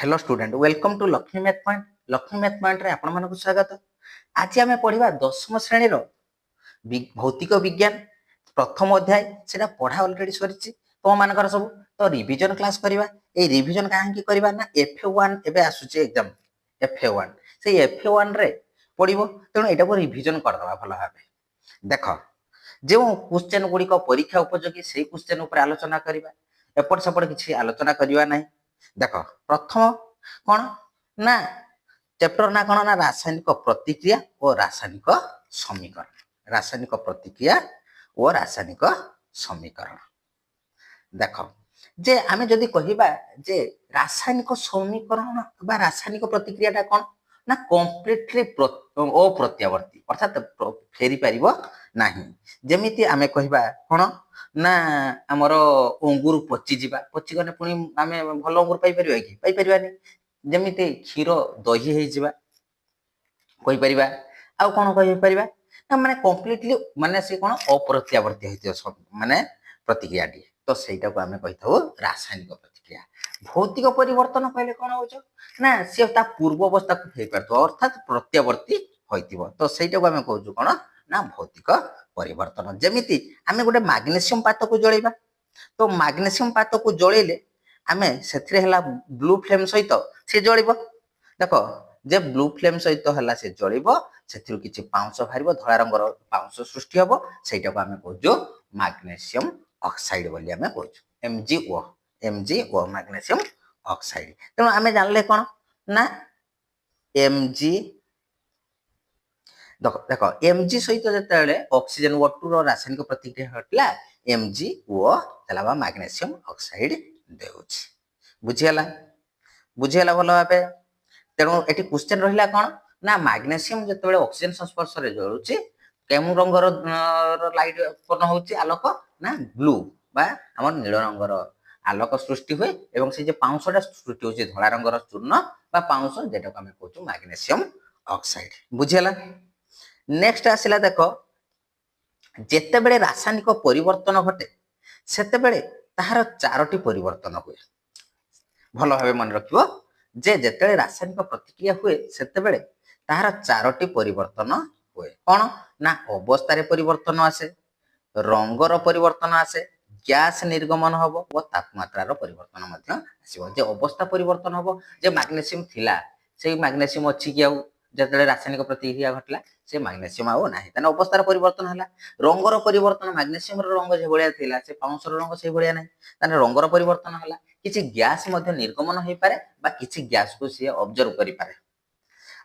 Hello student welcome to Lakshmi math point. Lakshmi math point रे आपण मानक स्वागत। आज आम पढ़ा 10वीं श्रेणी भौतिक विज्ञान प्रथम अध्याय सेटा पढ़ा ऑलरेडी सरी तुम मानकर सब तो रिवीजन क्लास करवा। ए रिवीजन कहीं करवा ना FA1 एबे आसुचे एग्जाम FA1 से FA1 रे पढ़िबो तेणु एटा को रिवीजन करदवा भल भाबे। देख जो क्वेश्चन गुड़िक परीक्षा उपयोगी से क्वेश्चन ऊपर आलोचना करवा, एपट सेपट किसी आलोचना करवा नहीं। देख प्रथम कौन ना चैप्टर ना कौन ना रासायनिक प्रतिक्रिया और रासायनिक समीकरण। रासायनिक प्रतिक्रिया और रासायनिक समीकरण। देख जे आमे जदि कहिबा जे रासायनिक समीकरण बा रासायनिक प्रतिक्रियाटा कौन ना कम्प्लीटली अप्रत्यावर्ती अर्थात फेरी पारिबो नाही। जेमिति आमे कहिबा कौन ना आमर अंगूर पची जीवा, पची गने पुणी आमे भल अंगूर पाई परिबा कि पाई परिबानी। जेमिति क्षीर दही हे जीवा कहि परिबा। आ कोन कहि परिबा ना माने कम्प्लीटली माने से कोन अप्रत्यावर्ती हेतियो माने प्रतिक्रिया दी। तो सेटा को आमे कहिथौ रासायनिक प्रतिक्रिया। भौतिक परिवर्तन कहले कोन होछ ना से ता पूर्व अवस्था को फेर परतो अर्थात प्रत्यावर्ती होइतिबो। तो सेटा को आमे कहउछु कोन ना भौतिक परिवर्तन। जेमिति आमे गोटे मैग्नीशियम पात को जळेबा, तो मैग्नीशियम पात को जळेले आमे सेथरे हला ब्लू फ्लेम सहित से जळिबो। देखो जे ब्लू फ्लेम सहित हला से जळिबो सेथिरु किछि पाउंस भारिबो, धळा रंगर पाउंस सृष्टि हबो। सेटा को आमे कहउछु मैग्नीशियम ऑक्साइड बोली आमे कहउछु MgO मैग्नीशियम ऑक्साइड। तेणु आमे जानले कोन ना Mg देखो Mg सहित जेतेले ऑक्सीजन O2 रो रासायनिक प्रतिक्रिया हटला MgO तलाबा मैग्नीशियम ऑक्साइड देउछि। बुझियला भलो भाबे। तेणु एटी क्वेश्चन रहिला कोन ना मैग्नीशियम जेतेबेले ऑक्सीजन संस्पर्श रे जळुछि केमु रंगर लाइट उत्पन्न होउछि आलोक ना ब्लू बा हमर नील रंगर आलोक सृष्टि हुए एवं से जे पाउंसटा सृष्टि होउछि धळा रंगर चूर्ण बा पाउंस जेटा को हमें कहउछु मैग्नीशियम ऑक्साइड। बुझियला। नेक्स्ट आसिला देखो जेतेबेले रासायनिक परिवर्तन घटे सेतेबेले ताहार चारोटी परिवर्तन हुए। भल भाबे मन रखिबो जे जेतेबेले रासायनिक प्रतिक्रिया हुए सेतेबेले ताहार चारोटी परिवर्तन हुए। कोन ना अवस्था रे परिवर्तन आसे, रंगर परिवर्तन आसे, गैस निर्गमन हबो और तापमात्रा रो परिवर्तन मध्य आसीबो। जे अवस्था परिवर्तन हबो जे मैग्नीशियम थिला सेही मैग्नीशियम अछि कि आउ जेतेबेले रासायनिक प्रतिक्रिया घटला से मैग्नीशियम आउ नाही तने अवस्था रो परिवर्तन हला। रंगर परिवर्तन मैग्नीशियम रो रंग जे भलिया थिला से पाउंस रो रंग से भलिया नाही तने रंगर परिवर्तन हला। किछि गैस मध्य निर्गमन होई पारे बा किछि गैस को से ऑब्जर्व करि पारे।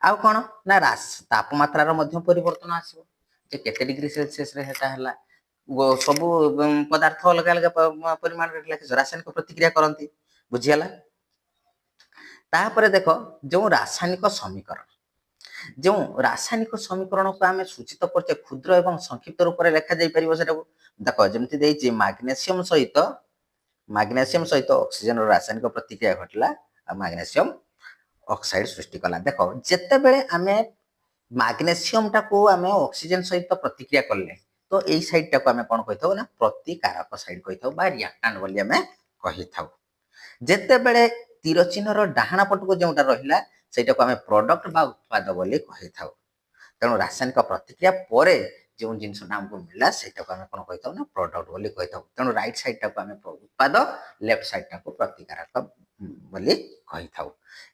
आउ कोन ना तापमात्रा रो मध्य परिवर्तन आसीबो जे केते डिग्री सेल्सियस रे हेता हला। सब पदार्थ अलग अलग परिमाण रे रासायनिक प्रतिक्रिया करंती। बुझियला। तापरे देखो जो रासायनिक समीकरण को आमे सूचित करते क्षुद्र एवं संक्षिप्त रूप रे लिखा जाई परिबो। सेटा देखो जेमति देइछि मैग्नीशियम सहित ऑक्सीजन रो रासायनिक प्रतिक्रिया घटला आ मैग्नीशियम ऑक्साइड सृष्टि कला। देखो जेतेबेले आमे मैग्नीशियम टा को आमे ऑक्सीजन सहित प्रतिक्रिया करले तो एई साइड टा को आमे कोन कहिथौ ना प्रतिकारक साइड कहिथौ बा रिएक्टेंट बोली आमे कहिथौ। जेतेबेले तीर चिन्ह रो डाहाना पट को जोटा रहिला सेटा को आमे प्रोडक्ट बा उत्पाद बोली कहिथौ। तेणु रासायनिक प्रतिक्रिया परे जो जिनस नाम को मिला सेटा को आमे कोन कहिथौ ना प्रोडक्ट बोली कहिथौ। तेणु राइट साइड टा को आमे उत्पाद, लेफ्ट साइड टा को प्रतिकारक बोली कहिथौ।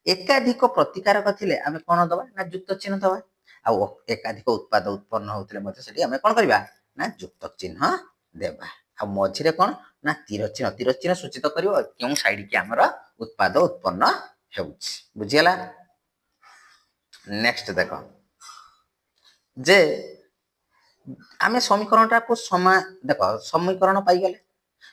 एकाधिक प्रतिकारक थिले आमे कोन दबा ना युक्त चिन्ह दबा। आ एकाधिक उत्पाद उत्पन्न होतले मते सेठी आमे कोन करबा ना युक्त चिन्ह देबा। आ मझिरे कोन ना तीर चिन्ह सूचित करिवो केउ साइड की हमर उत्पाद उत्पन्न हेउछि। बुझियला। नेक्स्ट देखो जे आमे समीकरणटा को देखो समीकरण पाई गले।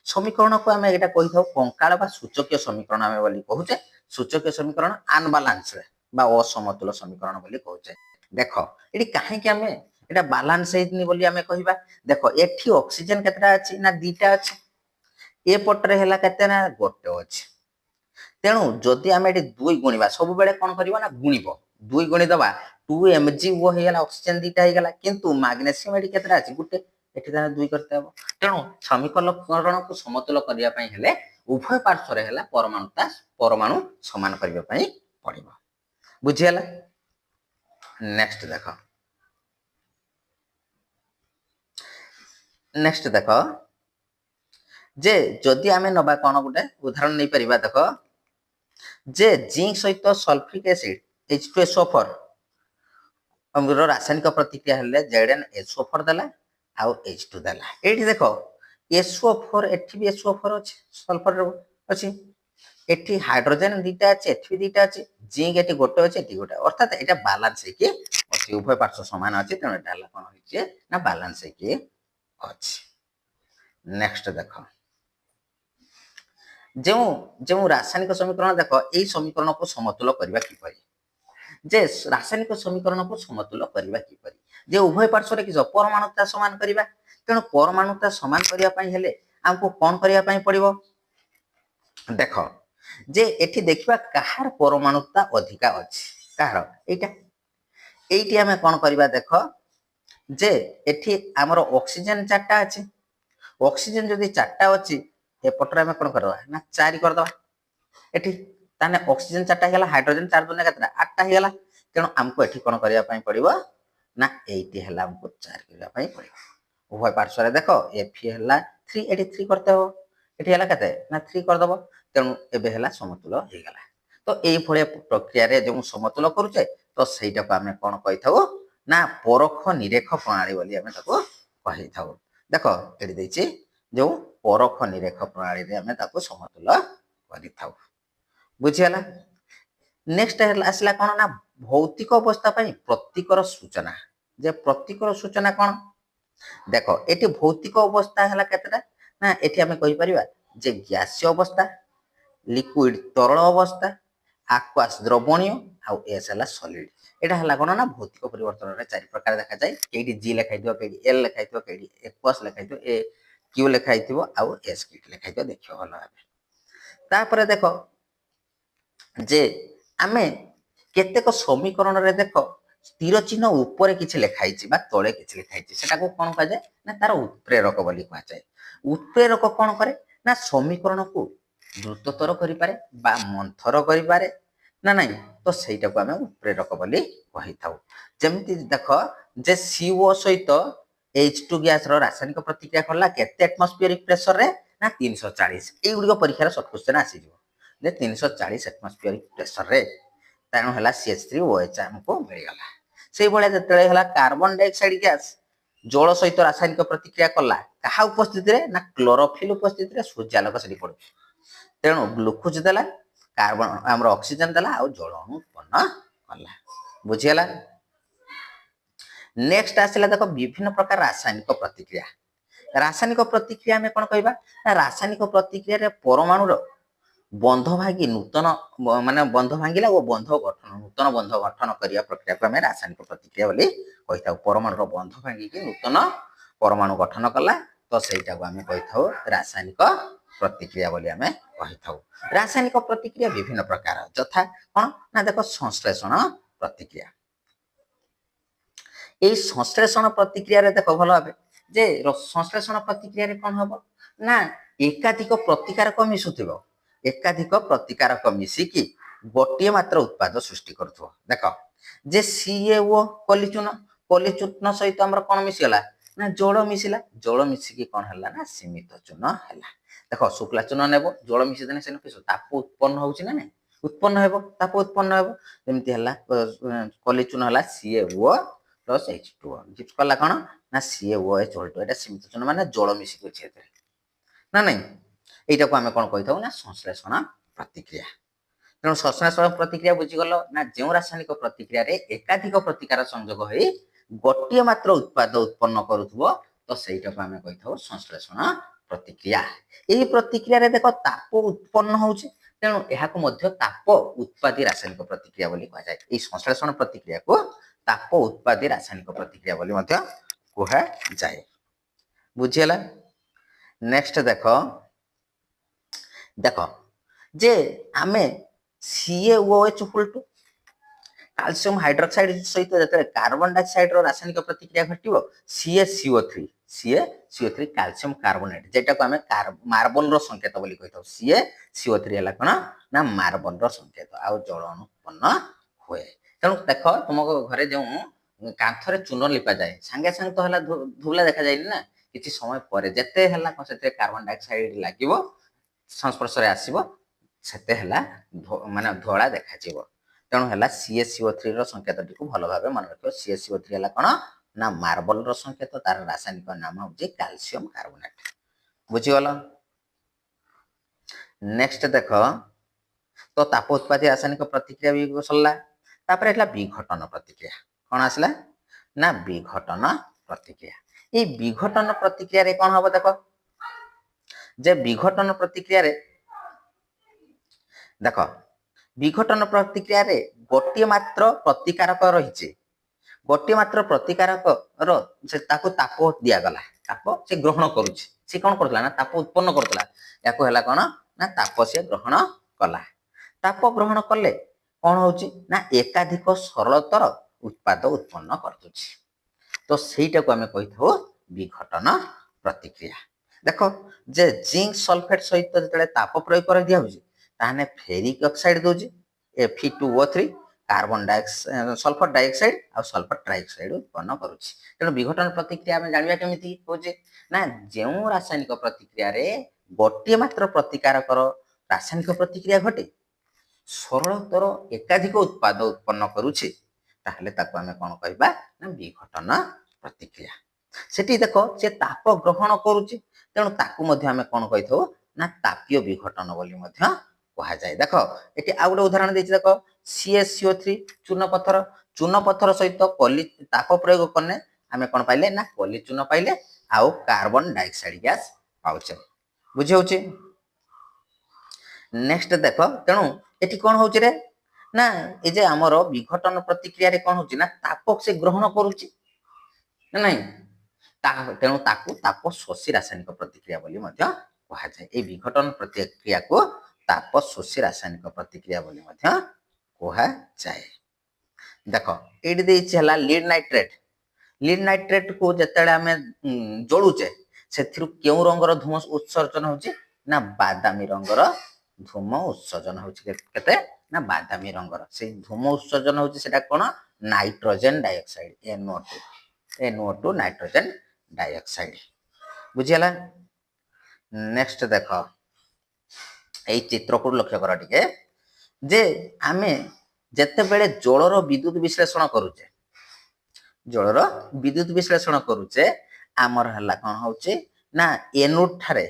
समीकरण को आमे एटा कहिथौ कंकाल बा सूचकीय समीकरण आमे बोली कहूचे। सूचकीय समीकरण अनबालांस बा असमतुल समीकरण बोली कहूचे। देखो एटी काहे कि आमे एटा बैलेंस हेतनी बोली आमे कहिबा। देखो एठी ऑक्सीजन केतरा अछि ना दीटा अछि, ए पटरे हला केते ना गोटे अछि। तेणु जदि आमे एटी 2 गुणिबा सब बेले कोन करबा ना गुणिबो 2 गुणी दबा 2 Mg वो हेला ऑक्सीजन दीटा हे गेला किंतु मैग्नीशियम एटी केतरा अछि गुटे एठी ताने 2 करते हबो तेणु समीकरणକୁ समतुल କରିବା ପାଇଁ ହେଲେ उभय पार्श्वरे ହେଲା परमाणु समान କରିବା ପାଇଁ पड़िबो बुझियला नेक्स्ट देखो जे जदि आमे नबा कोन गुटे उदाहरण नै परिबा देखो जे जिंक सहित सल्फ्यूरिक एसिड H2SO4 अम्ल रासायनिक प्रतिक्रिया हेले ZnHO4 देला आउ H2 देला एठी देखो SO4 एठी भी SO4 अछि सल्फर अछि एठी हाइड्रोजन दीटा अछि एठी दीटा अछि जिंक एठी गोटे अछि एठी गोटे अर्थात एटा बैलेंस है कि अछि उभय पार्श्व समान अछि तेणु एटा हला कोन होइछे ना बैलेंस है कि अछि नेक्स्ट देखो जो रासायनिक समीकरण देखो एई समीकरण को समतुल करबा किपरि जे रासायनिक समीकरण को समतुल करबा किपरि जे उभय पार्श्व रे कि परमाणुता समान करबा तेणु परमाणुता समान करबा पई हेले हमको कोन करबा पई पड़िबो देखो जे एठी देखिबा कहार परमाणुता अधिका अछि कहार एठी हमें कोन करबा देखो जे एठी हमर ऑक्सीजन चारटा अछि ऑक्सीजन जदि चारटा अछि एपटरे हमें कोन करबा ना 4 कर दबा एठी ताने ऑक्सीजन चारटा हेला हाइड्रोजन चार दुने केतरा 8टा हेला तेणु हमको एठी कोन करबा पई पड़िबो ना एठी हेला हमको 4 करबा पई पड़िबो उभय पार्श्व रे देखो Fe हेला 3 एठी 3 करते हो एठी हेला केते ना 3 कर दबो तेणु एबे हेला समतुल हे गेला तो एई भले प्रक्रिया रे जो समतुल करूचे तो सेटा को हमें कोन कहिथाउ ना परख निरेख प्रणाली बोली हमें ताको कहिथाउ देखो एठी देछि जो परख निरेख प्रणाली रे हमें ताको समतुल करिथाउ बुझियला नेक्स्ट आसला कोन ना भौतिक अवस्था पई प्रतीकर सूचना जे प्रतीकर सूचना कोन देखो एठी भौतिक अवस्था हला केतरा ना एठी हमें कहि परिबा जे गैसीय अवस्था लिक्विड तरल अवस्था आक्वास द्रवणीय आउ एस हला सॉलिड एटा हला कोन ना भौतिक परिवर्तन रे चारि प्रकार देखा जाय केडी जी लिखाइ दियो केडी एल लिखाइ दियो केडी एक्वास लिखाइ दियो ए क्यू लिखाइ दियो आउ एस किट लिखाइ दियो देखियो हला तापर देखो जे आमे केतेक समीकरण रे देखो स्थिर चिन्ह ऊपर किछि लिखाइ छि बा तळे किछि लिखाइ छि सेटा को कोन कह जाय ना तार उत्प्रेरक बोली कह जाय उत्प्रेरक कोन करे ना समीकरण को द्रुततर करि पारे बा मंथर करि पारे ना नहीं तो सेटा को हमें उत्प्रेरक बोली कहि थाउ जेमिति देखो जे CO सहित H2 गैस रो रासायनिक प्रतिक्रिया करला केते एटमॉस्फेरिक प्रेशर रे ना 340 एई गुडी को परीक्षा रे शॉर्ट क्वेश्चन आसी जो जे 340 एटमॉस्फेरिक प्रेशर रे तानो हला CH3OH हमको मिल गला सेई भले जतले हला कार्बन डाइऑक्साइड गैस जल सहित रासायनिक प्रतिक्रिया करला कहा उपस्थिति रे ना क्लोरोफिल उपस्थिति रे सूर्यालोक सरी पड़ तेणु ग्लूकोज देला कार्बन हमर ऑक्सीजन देला आ जल अणु उत्पन्न करला बुझियला नेक्स्ट आसिला देखो विभिन्न प्रकार रासायनिक प्रतिक्रिया में कोन कहबा ना रासायनिक प्रतिक्रिया रे परमाणु रो बंध भागी नूतन माने बंध भांगिला और बंध गठन नूतन बंध गठन करिया प्रक्रिया को हमें रासायनिक प्रतिक्रिया बोली कहिथाउ परमाणु रो बंध भांगी कि नूतन परमाणु गठन कला तो सेटा को हमें कहिथाउ रासायनिक प्रतिक्रिया बोली हमें कहिथाउ रासायनिक प्रतिक्रिया विभिन्न प्रकार यथा कोन ना देखो संश्लेषण प्रतिक्रिया एई संश्लेषण प्रतिक्रिया रे देखो भलो भाबे जे संश्लेषण प्रतिक्रिया रे कोन हबो ना एकाधिक प्रतिकारक मिसुथिबो एकाधिक प्रतिकारक मिसिकी गोटे मात्र उत्पाद सृष्टि करथो देखो जे CaO कलिचूर्ण सहित हमर कोन मिसिला ना जल मिसिकी कोन हला ना सीमित चूर्ण हला देखो शुक्ला चूर्ण नेबो जल मिसि देने सेन किस ताप उत्पन्न होउची ना नै उत्पन्न हेबो ताप उत्पन्न हेबो जेमति हला कलिचूर्ण हला CaO प्लस H2O जित कला कोन ना CaOH होल्टो एटा सीमित चूर्ण माने जल मिसिकी छै एते ना नै एटा को हमें कोन कहिथाउ ना संश्लेषण प्रतिक्रिया तेणु संश्लेषण प्रतिक्रिया बुझीगल ना जो रासायनिक प्रतिक्रिया रे एकाधिक प्रतिकार संयोग होई गोटे मात्र उत्पाद उत्पन्न करूथबो तो सेटा को हमें कहिथाउ संश्लेषण प्रतिक्रिया एही प्रतिक्रिया रे देखो ताप उत्पन्न होउची तेणु एहा को मध्य ताप उत्पादी रासायनिक प्रतिक्रिया बोली कहा जाय एही संश्लेषण प्रतिक्रिया को ताप उत्पादी रासायनिक प्रतिक्रिया बोली मध्य कहा जाय बुझियला नेक्स्ट देखो जे आमे CaOH उल्टू कैल्शियम हाइड्रोक्साइड सहित जते कार्बन डाइऑक्साइड रो रासायनिक प्रतिक्रिया घटिबो CaCO3 CaCO3 କ୍ୟାଲସିୟମ କାର୍ବୋନେଟ୍ যেটাକୁ ଆମେ ମାର୍ବଲର ସଂକେତ ବୋଲି କହିଥାଉ। CaCO3 ହେଲା କ'ଣ ନା ମାର୍ବଲର ସଂକେତ ଆଉ ଜଳ ଅଣୁ ଉତ୍ପନ୍ନ ହୁଏ। ତେଣୁ ଦେଖ ତୁମ ଘରେ ଯେଉଁ କାନ୍ଥରେ ଚୂନ ଲିପାଯାଏ ସାଙ୍ଗେ ସାଙ୍ଗେ ତ ହେଲା ଧୁଲା ଦେଖାଯାଏନି ନା, କିଛି ସମୟ ପରେ ଯେତେ ହେଲା ସେଥିରେ କାର୍ବନ ଡାଇଅକ୍ସାଇଡ ଲାଗିବ ସଂସ୍ପର୍ଶରେ ଆସିବ ସେତେ ହେଲା ମାନେ ଧଳା ଦେଖାଯିବ। ତେଣୁ ହେଲା CaCO3 ର ସଂକେତଟିକୁ ଭଲ ଭାବେ ମନେ ରଖିବ। CaCO3 ହେଲା କ'ଣ ନା ମାର୍ବଲର ସଂକେତ, ତାର ରାସାୟନିକ ନାମ ହେଉଛି କ୍ୟାଲସିୟମ କାର୍ବୋନେଟ୍। ବୁଝିଗଲ? ନେକ୍ସଟ ଦେଖ ତ ତାପ ଉତ୍ପାଦୀ ରାସାୟନିକ ପ୍ରତିକ୍ରିୟା ବି ସରିଲା। ତାପରେ ହେଲା ବିଘଟନ ପ୍ରତିକ୍ରିୟା। କ'ଣ ଆସିଲା ନା ବିଘଟନ ପ୍ରତିକ୍ରିୟା। এই বিঘটন ପ୍ରତିକ୍ରିୟାରେ କ'ଣ ହବ ଦେଖ, ଯେ ବିଘଟନ ପ୍ରତିକ୍ରିୟାରେ ଦେଖ ବିଘଟନ ପ୍ରତିକ୍ରିୟାରେ ଗୋଟିଏ ମାତ୍ର ପ୍ରତିକାରକ ରହିଛି। ଗୋଟିଏ ମାତ୍ର ପ୍ରତିକାରକର ତାକୁ ତାପ ଦିଆଗଲା, ତାପ ସେ ଗ୍ରହଣ କରୁଛି। ସେ କ'ଣ କରୁଥିଲା ନା ତାପ ଉତ୍ପନ୍ନ କରୁଥିଲା, ୟାକୁ ହେଲା କ'ଣ ନା ତାପ ସେ ଗ୍ରହଣ କଲା। ତାପ ଗ୍ରହଣ କଲେ କ'ଣ ହେଉଛି ନା ଏକାଧିକ ସରଳତର ଉତ୍ପାଦ ଉତ୍ପନ୍ନ କରିଦେଉଛି। ତ ସେଇଟାକୁ ଆମେ କହିଥାଉ ବିଘଟନ ପ୍ରତିକ୍ରିୟା। ଦେଖ ଯେ ଜିଙ୍କ ସଲଫେଟ ସହିତ ଯେତେବେଳେ ତାପ ପ୍ରୟୋଗ କରି ଦିଆହେଉଛି ତାହେଲେ ଫେରିକ ଅକ୍ସାଇଡ ଦେଉଛି Fe2O3, କାର୍ବନ ସଲଫର ଡାଇଅକ୍ସାଇଡ ଆଉ ସଲଫର ଟ୍ରାଇଅକ୍ସାଇଡ ଉତ୍ପନ୍ନ କରୁଛି। ତେଣୁ ବିଘଟନ ପ୍ରତିକ୍ରିୟା ଆମେ ଜାଣିବା କେମିତି ହେଉଛି ନା ଯେଉଁ ରାସାୟନିକ ପ୍ରତିକ୍ରିୟାରେ ଗୋଟିଏ ମାତ୍ର ପ୍ରତିକାରକର ରାସାୟନିକ ପ୍ରତିକ୍ରିୟା ଘଟେ ସରଳତର ଏକାଧିକ ଉତ୍ପାଦ ଉତ୍ପନ୍ନ କରୁଛି ତାହେଲେ ତାକୁ ଆମେ କ'ଣ କହିବା ନା ବିଘଟନ ପ୍ରତିକ୍ରିୟା। ସେଠି ଦେଖ ସେ ତାପ ଗ୍ରହଣ କରୁଛି, ତେଣୁ ତାକୁ ମଧ୍ୟ ଆମେ କ'ଣ କହିଥାଉ ନା ତାପୀୟ ବିଘଟନ ବୋଲି ମଧ୍ୟ କୁହାଯାଏ। ଦେଖ ଏଠି ଆଉ ଗୋଟେ ଉଦାହରଣ ଦେଇଛି, ଦେଖ CaCO3 ଚୂନ ପଥର, ଚୂନ ପଥର ସହିତ ପଲି ତାପ ପ୍ରୟୋଗ କଲେ ଆମେ କ'ଣ ପାଇଲେ ନା ପଲି ଚୂନ ପାଇଲେ ଆଉ କାର୍ବନ ଡାଇଅକ୍ସାଇଡ ଗ୍ୟାସ ପାଉଛେ। ବୁଝି ହଉଛି? ନେକ୍ସଟ ଦେଖ ତେଣୁ ଏଠି କ'ଣ ହଉଛି ରେ ନା ଏ ଯେ ଆମର ବିଘଟନ ପ୍ରତିକ୍ରିୟାରେ କ'ଣ ହଉଛି ନା ତାପ ସେ ଗ୍ରହଣ କରୁଛି ନା ନାହିଁ, ତେଣୁ ତାକୁ ତାପ ଶୋଷୀ ରାସାୟନିକ ପ୍ରତିକ୍ରିୟା ବୋଲି ମଧ୍ୟ କୁହାଯାଏ। এই ବିଘଟନ ପ୍ରତିକ୍ରିୟାକୁ ତାପ ଶୋଷୀ ରାସାୟନିକ ପ୍ରତିକ୍ରିୟା ବୋଲି ମଧ୍ୟ କୁହାଯାଏ। ଦେଖ ଏଇଠି ଦେଇଛି ହେଲା ଲିଡ୍ ନାଇଟ୍ରେଟ। ଲିଡ୍ ନାଇଟ୍ରେଟକୁ ଯେତେବେଳେ ଆମେ ଜଳୁଛେ ସେଥିରୁ କେଉଁ ରଙ୍ଗର ଧୂମ ଉତ୍ସର୍ଜନ ହେଉଛି ନା ବାଦାମୀ ରଙ୍ଗର ଧୂମ ଉତ୍ସର୍ଜନ ହେଉଛି। କେତେ ନା ବାଦାମୀ ରଙ୍ଗର ସେଇ ଧୂମ ଉତ୍ସର୍ଜନ ହେଉଛି ସେଟା କ'ଣ nitrogen dioxide NO2 nitrogen dioxide. ବୁଝିଗଲା? ନେକ୍ସଟ ଦେଖ এই ଚିତ୍ରକୁ ଲକ୍ଷ୍ୟ କର ଟିକେ, ଯେ ଆମେ ଯେତେବେଳେ ଜଳର ବିଦ୍ୟୁତ ବିଶ୍ଳେଷଣ କରୁଛେ ଆମର ହେଲା କ'ଣ ହେଉଛି ନା ଏନୋଡ୍ ଠାରେ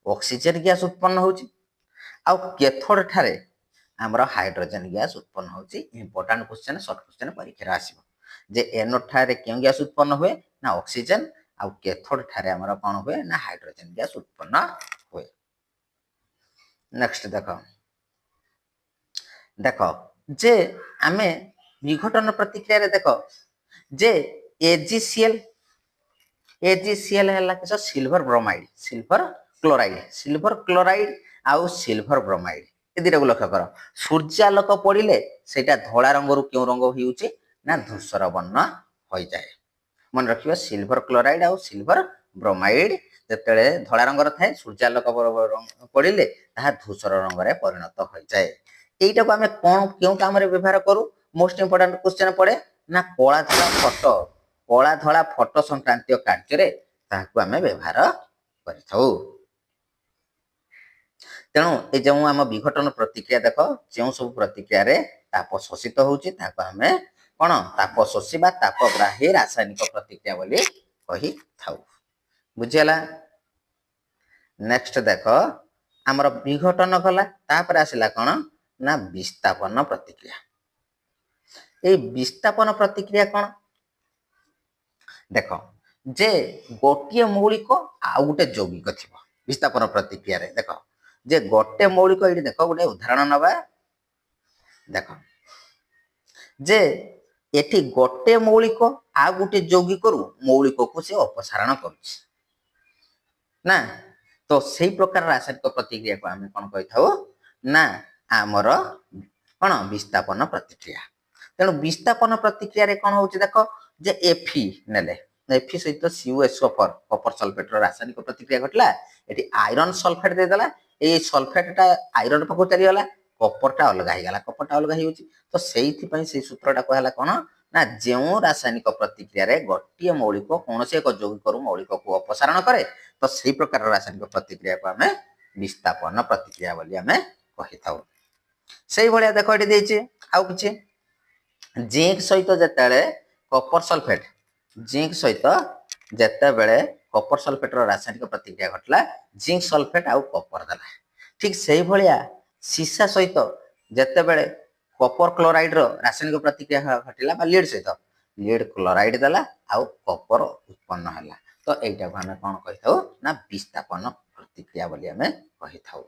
ଅକ୍ସିଜେନ ଗ୍ୟାସ ଉତ୍ପନ୍ନ ହେଉଛି ଆଉ କ୍ୟାଥୋଡ୍ ଠାରେ ଆମର ହାଇଡ୍ରୋଜେନ ଗ୍ୟାସ ଉତ୍ପନ୍ନ ହେଉଛି। ଇମ୍ପୋର୍ଟାଣ୍ଟ କ୍ୱେଶ୍ଚନ, ସର୍ଟ କ୍ୱେଶ୍ଚନ ପରୀକ୍ଷାରେ ଆସିବ ଯେ ଏନୋଡ୍ ଠାରେ କେଉଁ ଗ୍ୟାସ ଉତ୍ପନ୍ନ ହୁଏ ନା ଅକ୍ସିଜେନ ଆଉ କ୍ୟାଥୋଡ୍ ଠାରେ ଆମର କ'ଣ ହୁଏ ନା ହାଇଡ୍ରୋଜେନ ଗ୍ୟାସ ଉତ୍ପନ୍ନ ହୁଏ। ନେକ୍ସଟ ଦେଖ ଯେ ଆମେ ବିଘଟନ ପ୍ରତିକ୍ରିୟାରେ ଦେଖ ଯେ AgCl ହେଲା କିସ ସିଲଭର ବ୍ରୋମାଇଡ, ସିଲଭର କ୍ଲୋରାଇଡ ଆଉ ସିଲଭର ବ୍ରୋମାଇଡ ଏ ଦୁଇଟାକୁ ଲକ୍ଷ୍ୟ କର। ସୂର୍ଯ୍ୟାଲୋକ ପଡ଼ିଲେ ସେଇଟା ଧଳା ରଙ୍ଗରୁ କେଉଁ ରଙ୍ଗ ହେଉଛି ନା ଧୂସର ବର୍ଣ୍ଣ ହୋଇଯାଏ। ମନେ ରଖିବ ସିଲଭର କ୍ଲୋରାଇଡ ଆଉ ସିଲଭର ବ୍ରୋମାଇଡ ଯେତେବେଳେ ଧଳା ରଙ୍ଗର ଥାଏ ସୂର୍ଯ୍ୟାଲୋକ ପଡ଼ିଲେ ତାହା ଧୂସର ରଙ୍ଗରେ ପରିଣତ ହୋଇଯାଏ। এইটাକୁ ଆମେ କ'ଣ କେଉଁ କାମରେ ବ୍ୟବହାର କରୁ? ମୋଷ୍ଟ ଇମ୍ପୋର୍ଟାଣ୍ଟ କ୍ୱେଶ୍ଚନ ପଡ଼େ ନା କଳା ଧଳା ଫଟୋ ସଂକ୍ରାନ୍ତୀୟ କାର୍ଯ୍ୟରେ ତାହାକୁ ଆମେ ବ୍ୟବହାର କରିଥାଉ। ତେଣୁ ଏ ଯେଉଁ ଆମ ବିଘଟନ ପ୍ରତିକ୍ରିୟା ଦେଖ ଯେଉଁ ସବୁ ପ୍ରତିକ୍ରିୟାରେ ତାପ ଶୋଷିତ ହେଉଛି ତାକୁ ଆମେ କ'ଣ ତାପ ଶୋଷୀ ବା ତାପଗ୍ରାହୀ ରାସାୟନିକ ପ୍ରତିକ୍ରିୟା ବୋଲି କହିଥାଉ। ବୁଝିଗଲା? ନେକ୍ସଟ ଦେଖ ଆମର ବିଘଟନ ଗଲା, ତାପରେ ଆସିଲା କ'ଣ ନା ବିସ୍ତାପନ ପ୍ରତିକ୍ରିୟା। এই ବିସ୍ତାପନ ପ୍ରତିକ୍ରିୟା କ'ଣ ଦେଖ ଯେ ଗୋଟିଏ ମୌଳିକ ଆଉ ଗୋଟେ ଯୌଗିକ ଥିବ ବିସ୍ତାପନ ପ୍ରତିକ୍ରିୟାରେ। ଦେଖ ଯେ ଗୋଟେ ମୌଳିକ, ଏଇଠି ଦେଖ ଗୋଟେ ଉଦାହରଣ ନବା, ଦେଖ ଯେ ଏଠି ଗୋଟେ ମୌଳିକ ଆଉ ଗୋଟେ ଯୌଗିକରୁ ମୌଳିକକୁ ସେ ଅପସାରଣ କରୁଛି ନା, ତ ସେଇ ପ୍ରକାର ରାସାୟନିକ ପ୍ରତିକ୍ରିୟାକୁ ଆମେ କ'ଣ କହିଥାଉ ନା ଆମର କ'ଣ ବିସ୍ତାପନ ପ୍ରତିକ୍ରିୟା। ତେଣୁ ବିସ୍ତାପନ ପ୍ରତିକ୍ରିୟାରେ କ'ଣ ହେଉଛି ଦେଖ ଯେ Fe ନେଲେ Fe सहित CuSO4 कपर सल्फेट रासायनिक प्रतिक्रिया घटला एटी आयरन सल्फेट देदेला ए सल्फेटटा आयरन पाखु चलीगला कपरटा अलगा हो गला कपरटा अलगा हो तो से सूत्रटा कहला कौन ना जो रासायनिक प्रतिक्रिया रे गोटे मौलिक कौन से एक यौगिक मौलिक को अपसारण करे तो सही प्रकार रासायनिक प्रतिक्रिया को आम विस्थापन प्रतिक्रिया बोली आम कही था से भाया देख ये आउ कि जिंक सहित जिते कपर सल्फेट जिंक सहित जिते कपर सल्फेट रासायनिक प्रतिक्रिया घटला जिंक सल्फेट आउ कपर देला ठीक से भाया सीसा सहित जिते कपर क्लोराइड रासायनिक प्रतिक्रिया घटला लीड सहित लीड क्लोराइड देला आउ कपर उत्पन्न है तो यहीटा को आम कौन कही था ना विस्थापन प्रतिक्रिया बोली आम कही था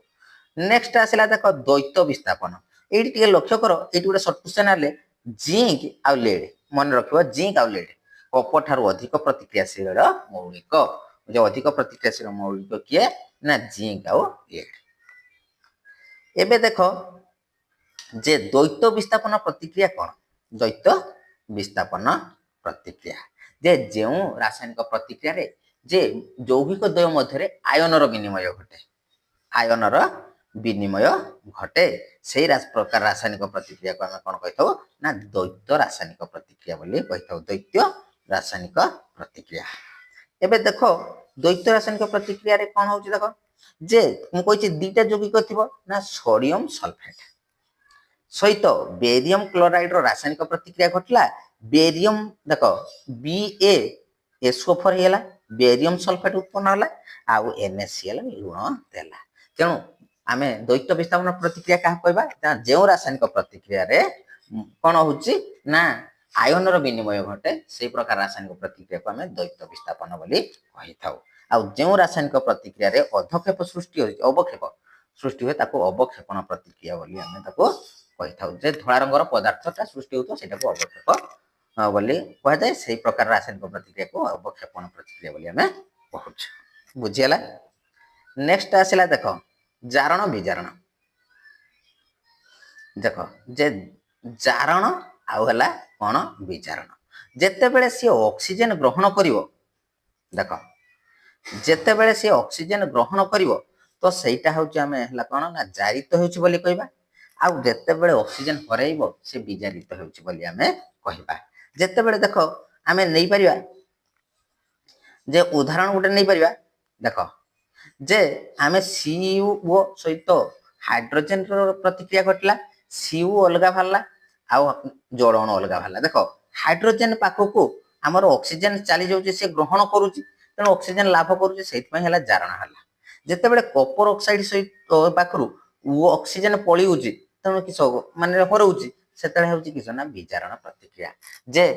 नेक्स्ट आसला देख द्वैत विस्थापन ये लक्ष्य कर ये गोटे सर्ट क्वेश्चन आले जिंक आउ लीड मन रख जिंक आउ लीड कपर ठारू अधिक प्रतिक्रियाशील मौलिक जो अधिक प्रतिक्रियाशील मौलिक किए ना जिंक आउ लीड एबे देख जे द्वैत विस्थापन प्रतिक्रिया कौन द्वैत विस्थापन प्रतिक्रिया जे जो रासायनिक प्रतिक्रिया रे जे यौगिक द्वय मध्य आयनर विनिमय घटे आयनर विनिमय घटे से प्रकार रासायनिक प्रतिक्रिया को आम कौन कही ना द्वैत रासायनिक प्रतिक्रिया बोली कही द्वैत रासायनिक प्रतिक्रिया एबे देख द्वैत रासायनिक प्रतिक्रिया रे कौन होची देख जे मुझे दीटा यौगिक थी ना सोडियम सल्फेट सहित बेरियम क्लोराइड रासायनिक प्रतिक्रिया घटला बेरियम देख BaSO4 होगा बेरियम सल्फेट उत्पन्न होला आउ NaCl लुण देला तेणु आम द्वैत विस्थापन प्रतिक्रिया क्या कहबा जो रासायनिक प्रतिक्रिया रे कौन होची ना आयनर विनिमय घटे से प्रकार रासायनिक प्रतिक्रिया को आम द्वैत विस्थापन बोली कही था आउ जो रासायनिक प्रतिक्रिया रे अधक्षेप सृष्टि हो अवक्षेप सृष्टि हुए ताको अवक्षेपण प्रतिक्रिया बोली आम ताको कही था जे धला रंगर पदार्थटा सृष्टि होता से अवक्षेप बोली कह जाए से प्रकार रासायनिक प्रतिक्रिया को अवक्षेपण प्रतिक्रिया बोली आम कहूँ बुझीगला नेक्स्ट आसला देख जारण विजारण देख जे जारण आउ है कौन विजारण जिते सी ऑक्सीजन ग्रहण करिवो देख जिते सी ऑक्सीजन ग्रहण करिवो तो सहीटा हूँ आम है कौन ना जारित होउछि बोली कहबा आउ जिते ऑक्सीजन हरइबो से विजारित होउछि बोली आम कहबा जिते देख आम नहीं पारिबा जे उदाहरण गोटे नहीं पारिबा देख जे आम CuO सहित हाइड्रोजेन प्रतिक्रिया घटला Cu अलग बाहर आउ जल अणु अलग बाहर देख हाइड्रोजेन पाखक आमर ऑक्सीजन चली जाऊँ से ग्रहण करुच्ची तेणु ऑक्सीजन लाभ करुच्चे से जारण है जिते कपर ऑक्साइड सहित पाखु ऑक्सीजन पलि तेणु किस मानने हरउची से किस ना विजारण प्रतिक्रिया जे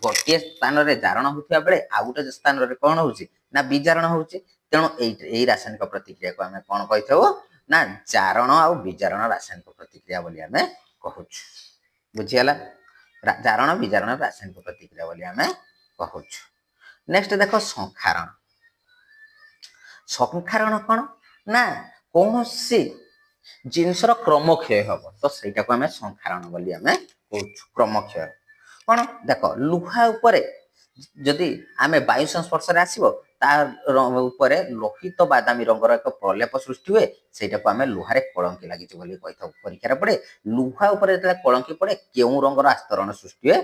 गोटे स्थान रे जारण होता बेले आउ गोटे स्थान रे कौन होची ना विजारण होची तेणु यही रासायनिक प्रतिक्रिया को आम कौन कही था ना जारण आउ विजारण रासायनिक प्रतिक्रिया बोली आम कहूँ बुझीगला जारण विजारण रासायनिक प्रतिक्रिया बोली आम कहूँ नेक्स्ट देख संखारण संखारण कौन ना कौन सी जिनसर क्रमक्षय हम तो सहीटा को आम संखारण बोली आम कहूँ क्रमक्षय कौन देख लुहा उपरे जदि आम वायु संस्पर्श आसो तार लोहित बादामी रंगर एक प्रलेप सृष्टि हुए सेटा को आम लुहारे कलंकी लगी कही था परीक्षा पड़े लुहा उपर जो कलंकी पड़े क्यों रंगर आस्तरण सृष्टि हुए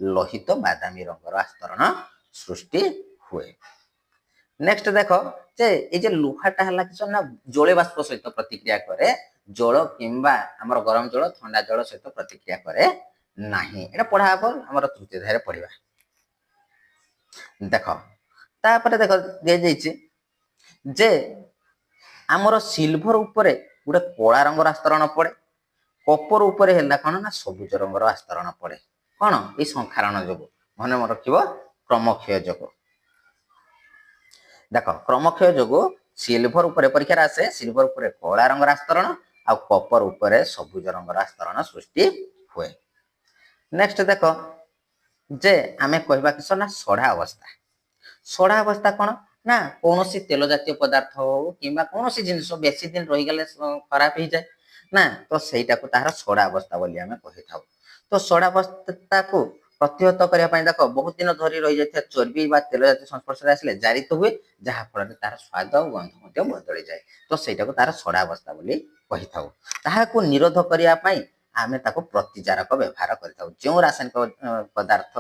लोहित बादामी रंगर आस्तरण सृष्टि हुए नेक्स्ट देख जे लुहाटा है कि ना जले बाष्प सहित प्रतिक्रिया करे जल किंबा आमर गरम जल ठंडा जल सहित प्रतिक्रिया करे नहीं एटा पढ़ा आमर तृतीय अध्याय पढ़ा देख तापर देख दी जे आमर सिल्भर उपरे गोटे कला रंगर आस्तरण पड़े कपर उपरे है कौन ना सबुज रंगर आस्तरण पड़े कौन ये संखारण जो मन रख क्रमक्षय जो देख क्रमक्षय जो सिल्भर उपरे परीक्षा आसे सिल्भर उपरे कला रंगर आस्तरण आ कपर उपरे सबुज रंगर आस्तरण सृष्टि हुए नेक्स्ट देख जे आमे कहबा किस ना सड़ा अवस्था कौन ना कौन सी तेल जातीय पदार्थ हो कि कौन सी जिन बेसी दिन रही गले खराब हो जाए ना तो सहीटा को तार सड़ा अवस्था बोली आमे कही था तो सड़ा अवस्था को प्रतिहत करने देख बहुत दिन धरी रही जाता चर्बी बा तेल जातीय संस्पर्श आसिले जारित हुए जहाँफल तार स्वाद और गंध बदली जाए तो सहीटा तार सड़ावस्था बोली कही था ताकू निरोध करने आमे ताको प्रतिजारक व्यवहार कर जो रासायनिक पदार्थ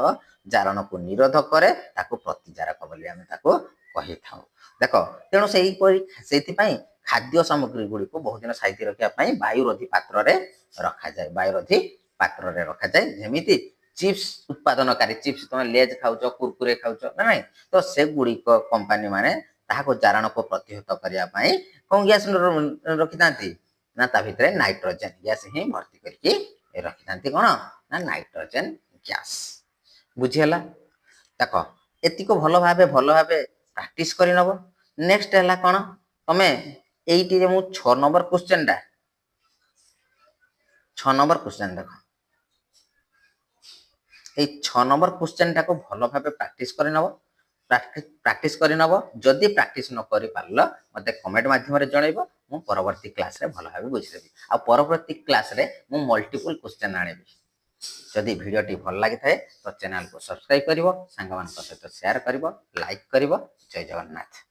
जारण को निरोध करे ताको प्रतिजारक बोली आमे ताको कही था देख तेणु से खाद्य सामग्री गुड़ी को बहुत दिन साइती रखापी वायुरोधी पात्र रखा जाए वायुरोधी पात्र रखा जाए जमीती चिप्स उत्पादनकारी चिप्स तुम लेज खाऊ कुरकुरे खाऊ ना ना तो से गुड़िक कंपानी माने ताको जारण को प्रतिहत करने कौन गैस रखी था ना ता भितर नाइट्रोजेन गैस ही भर्ती करके रखी था कौन ना नाइट्रोजेन गैस बुझीगला देख एतिक भल भाव प्रैक्टिस कर नब नेक्स्ट है कौन तुम्हें ये मु 6 नंबर क्वेश्चन टा 6 नंबर क्वेश्चन देख ये 6 नंबर क्वेश्चन टा को भल भाव प्रैक्टिस कर नब प्रैक्टिस कर नब जदि प्रैक्टिस न कर पारल मते कमेंट माध्यम रे जनइबो मु परवर्ती क्लास रे भल भाव बुझेबी आ परवर्ती क्लास रे मु मल्टीपल क्वेश्चन आनेबी जदि वीडियो टी भल लगी थाए तो चैनल को सब्सक्राइब करिवो सांग मान सहित शेयर करिवो लाइक करिवो जय जगन्नाथ।